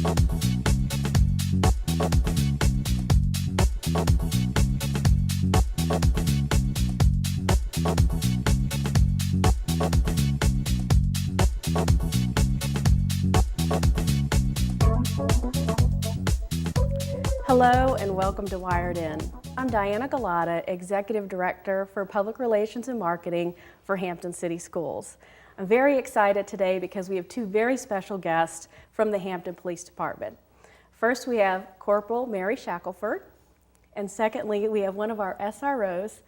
Hello and welcome to Wired In. I'm Diana Gulotta, Executive Director for Public Relations and Marketing for Hampton City Schools. I'm very excited today because we have two very special guests from the Hampton Police Department. First, we have Corporal Mary Shackelford, and secondly, we have one of our SROs,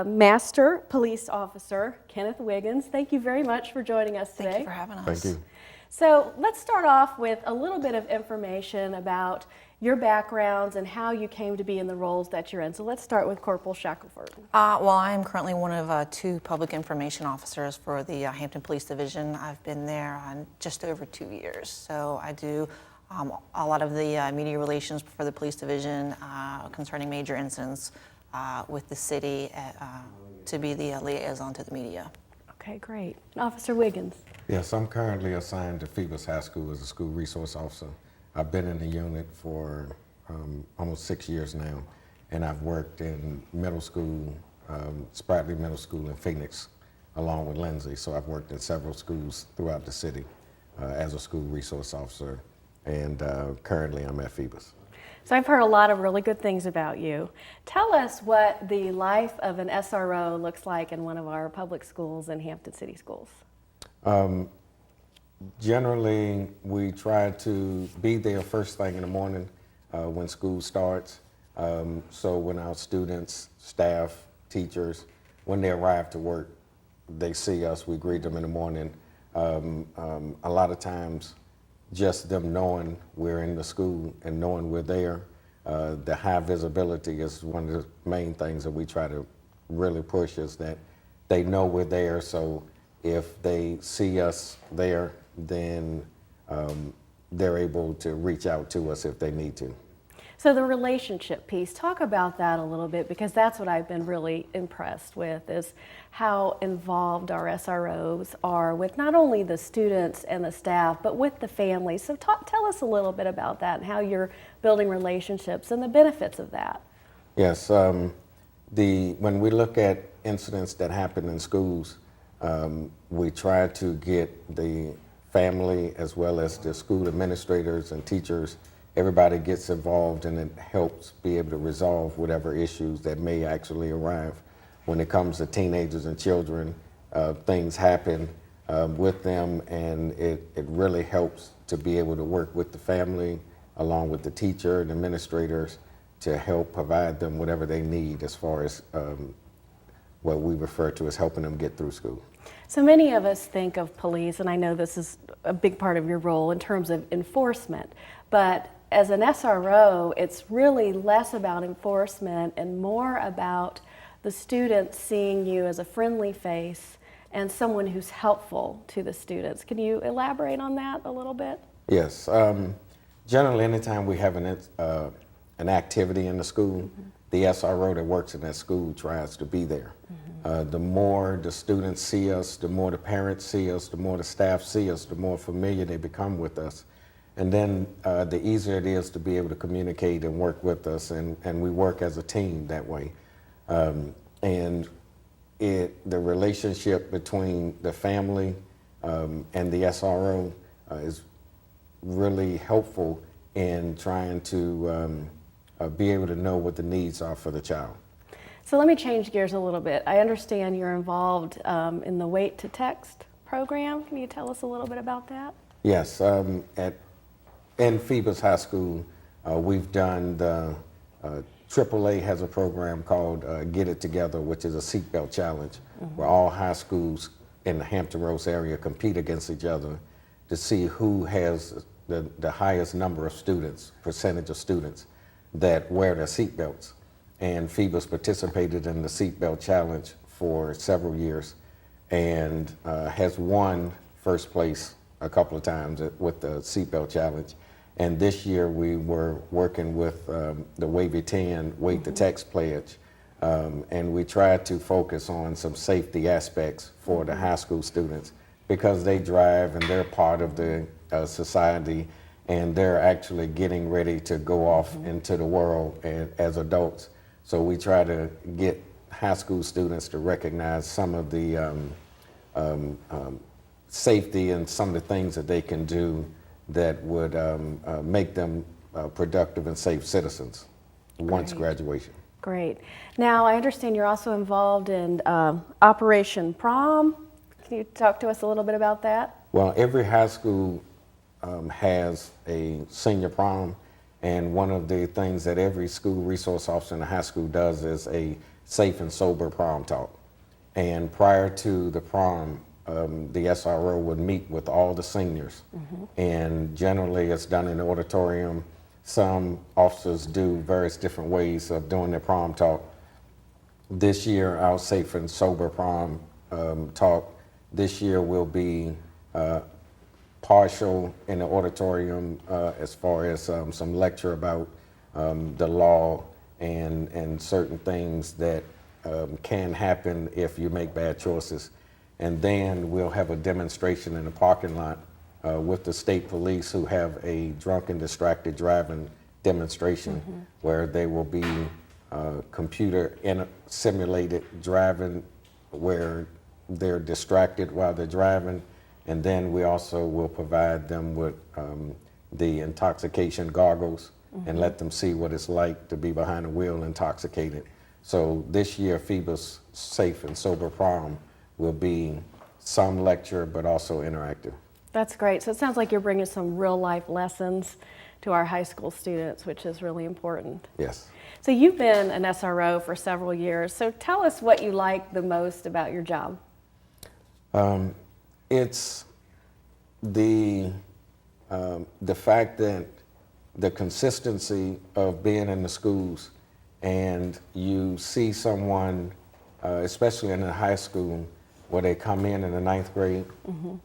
Master Police Officer Kenneth Wiggins. Thank you very much for joining us today. Thank you for having us. Thank you. So let's start off with a little bit of information about your backgrounds and how you came to be in the roles that you're in. So let's start with Corporal Shackelford. Well, I am currently one of two public information officers for the Hampton Police Division. I've been there just over 2 years. So I do a lot of the media relations for the police division concerning major incidents with the city to be the liaison to the media. Okay, great. And Officer Wiggins. Yes, I'm currently assigned to FIOS High School as a school resource officer. I've been in the unit for almost 6 years now, and I've worked in middle school, Spratly Middle School in Phoenix, along with Lindsay. So I've worked in several schools throughout the city as a school resource officer, and currently I'm at FIOS. So I've heard a lot of really good things about you. Tell us what the life of an SRO looks like in one of our public schools in Hampton City Schools. Generally, we try to be there first thing in the morning when school starts. So when our students, staff, teachers, when they arrive to work, they see us, we greet them in the morning. A lot of times, just them knowing we're in the school and knowing we're there, the high visibility is one of the main things that we try to really push, is that they know we're there. So if they see us there, then they're able to reach out to us if they need to. So the relationship piece, talk about that a little bit, because that's what I've been really impressed with, is how involved our SROs are with not only the students and the staff, but with the families. So tell us a little bit about that and how you're building relationships and the benefits of that. Yes, when we look at incidents that happen in schools, we try to get the family as well as the school administrators and teachers. Everybody gets involved, and it helps be able to resolve whatever issues that may actually arrive. When it comes to teenagers and children, things happen with them, and it really helps to be able to work with the family along with the teacher and administrators to help provide them whatever they need as far as what we refer to as helping them get through school. So many of us think of police, and I know this is a big part of your role in terms of enforcement, but as an SRO, it's really less about enforcement and more about the students seeing you as a friendly face and someone who's helpful to the students. Can you elaborate on that a little bit? Yes. Generally, anytime we have an activity in the school, the SRO that works in that school tries to be there. The more the students see us, the more the parents see us, the more the staff see us, the more familiar they become with us. And then the easier it is to be able to communicate and work with us, and we work as a team that way. And the relationship between the family and the SRO is really helpful in trying to be able to know what the needs are for the child. So let me change gears a little bit. I understand you're involved in the Wait to Text program. Can you tell us a little bit about that? Yes, in FIOS High School, we've done the AAA has a program called Get It Together, which is a seatbelt challenge, where all high schools in the Hampton Roads area compete against each other to see who has the highest number of students, percentage of students that wear their seatbelts. And FIOS participated in the seatbelt challenge for several years and has won first place a couple of times with the seatbelt challenge. And this year we were working with the Wavy 10 Wait to Text pledge, and we tried to focus on some safety aspects for the high school students because they drive and they're part of the society, and they're actually getting ready to go off into the world as adults. So we try to get high school students to recognize some of the safety and some of the things that they can do that would make them productive and safe citizens once graduation. Great. Now, I understand you're also involved in Operation Prom. Can you talk to us a little bit about that? Well, every high school has a senior prom, and one of the things that every school resource officer in a high school does is a safe and sober prom talk. And prior to the prom, the SRO would meet with all the seniors, and generally it's done in the auditorium. Some officers do various different ways of doing their prom talk. This year, our safe and sober prom talk this year will be partial in the auditorium as far as some lecture about the law and certain things that can happen if you make bad choices. And then we'll have a demonstration in the parking lot with the state police, who have a drunk and distracted driving demonstration where they will be computer simulated driving where they're distracted while they're driving. And then we also will provide them with the intoxication goggles and let them see what it's like to be behind the wheel intoxicated. So this year, FIOS Safe and Sober Prom will be some lecture, but also interactive. That's great. So it sounds like you're bringing some real life lessons to our high school students, which is really important. Yes. So you've been an SRO for several years. So tell us what you like the most about your job. It's the fact that the consistency of being in the schools, and you see someone, especially in the high school, where they come in the 9th grade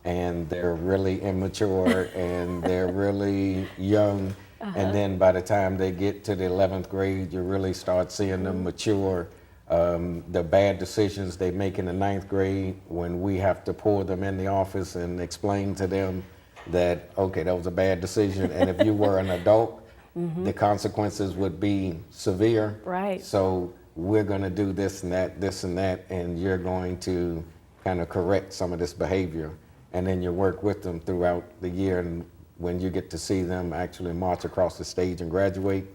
and they're really immature and they're really young. And then by the time they get to the 11th grade, you really start seeing them mature. The bad decisions they make in the 9th grade, when we have to pull them in the office and explain to them that, okay, that was a bad decision. And if you were an adult, the consequences would be severe. Right. So we're going to do this and that, and you're going to kind of correct some of this behavior. And then you work with them throughout the year. And when you get to see them actually march across the stage and graduate,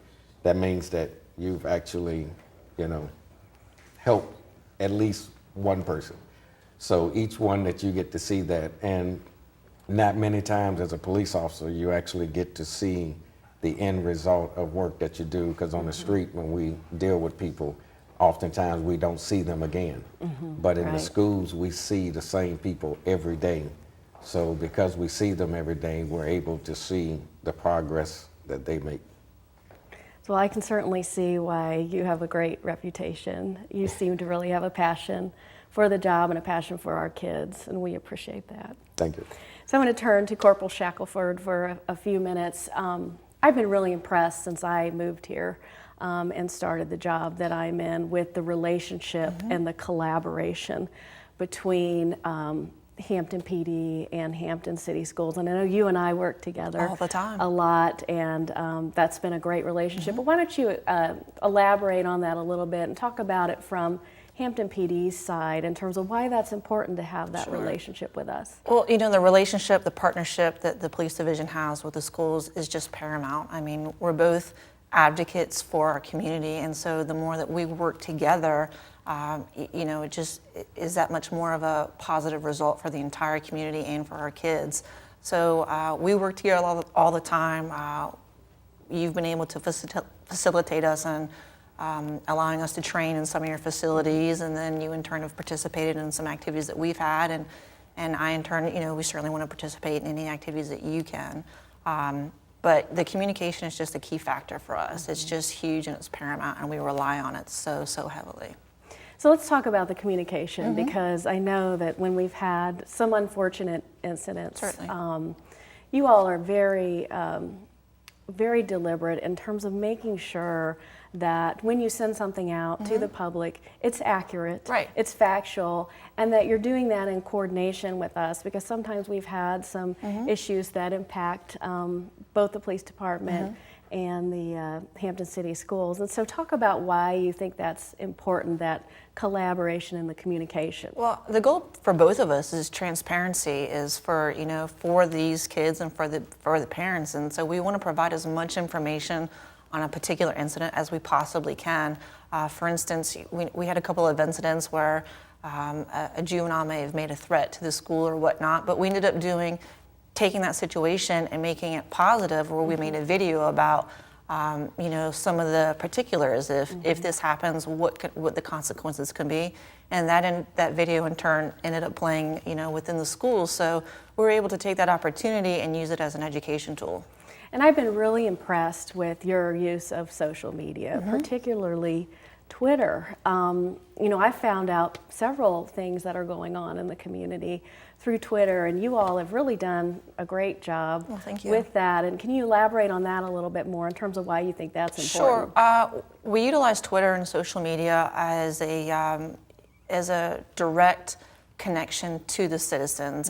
that means that you've actually, helped at least one person. So each one that you get to see that, and not many times as a police officer, you actually get to see the end result of work that you do, because on the street, when we deal with people, oftentimes we don't see them again. But in the schools, we see the same people every day. So because we see them every day, we're able to see the progress that they make. Well, I can certainly see why you have a great reputation. You seem to really have a passion for the job and a passion for our kids, and we appreciate that. Thank you. So I'm going to turn to Corporal Shackelford for a few minutes. I've been really impressed since I moved here and started the job that I'm in with the relationship and the collaboration between Hampton PD and Hampton City Schools. And I know you and I work together all the time a lot, and that's been a great relationship. But why don't you elaborate on that a little bit and talk about it from Hampton PD's side in terms of why that's important to have that relationship with us? Well, the relationship, the partnership that the police division has with the schools is just paramount. I mean, we're both advocates for our community, and so the more that we work together, it just is that much more of a positive result for the entire community and for our kids. So we work together all the time. You've been able to facilitate us and allowing us to train in some of your facilities, and then you in turn have participated in some activities that we've had, and I in turn, we certainly want to participate in any activities that you can. But the communication is just a key factor for us. It's just huge and it's paramount, and we rely on it so heavily. So let's talk about the communication, because I know that when we've had some unfortunate incidents, you all are very very deliberate in terms of making sure that when you send something out to the public, it's accurate, Right. it's factual, and that you're doing that in coordination with us, because sometimes we've had some issues that impact both the police department and the Hampton City Schools. And so talk about why you think that's important, that collaboration and the communication. Well, the goal for both of us is transparency, is for, for these kids and for the parents. And so we want to provide as much information on a particular incident as we possibly can. For instance, we had a couple of incidents where a juvenile may have made a threat to the school or whatnot, but we ended up taking that situation and making it positive, where we made a video about some of the particulars. If this happens, what the consequences can be, and that video in turn ended up playing within the schools. So we were able to take that opportunity and use it as an education tool. And I've been really impressed with your use of social media, particularly Twitter. I found out several things that are going on in the community through Twitter, and you all have really done a great job with that. And can you elaborate on that a little bit more in terms of why you think that's important? Sure. We utilize Twitter and social media as a direct connection to the citizens.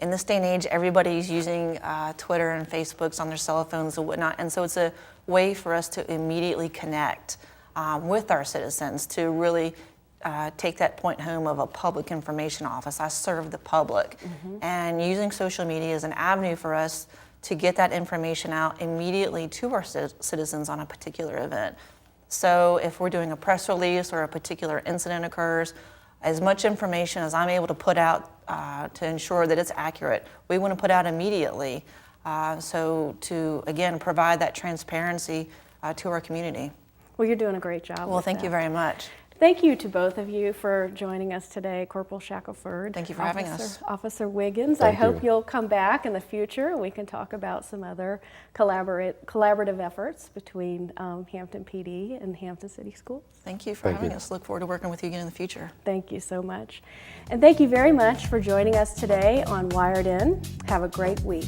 In this day and age, everybody's using Twitter and Facebooks on their cell phones and whatnot, and so it's a way for us to immediately connect with our citizens, to really take that point home of a public information office. I serve the public, and using social media is an avenue for us to get that information out immediately to our citizens on a particular event. So if we're doing a press release or a particular incident occurs, as much information as I'm able to put out to ensure that it's accurate, we want to put out immediately. So to, again, provide that transparency to our community. Well, you're doing a great job. Well, thank you very much. Thank you to both of you for joining us today, Corporal Shackelford. Thank you for having us. Officer Wiggins. Thank I hope you. you'll come back in the future and we can talk about some other collaborative efforts between Hampton PD and Hampton City Schools. Thank you for having us. Look forward to working with you again in the future. Thank you so much. And thank you very much for joining us today on Wired In. Have a great week.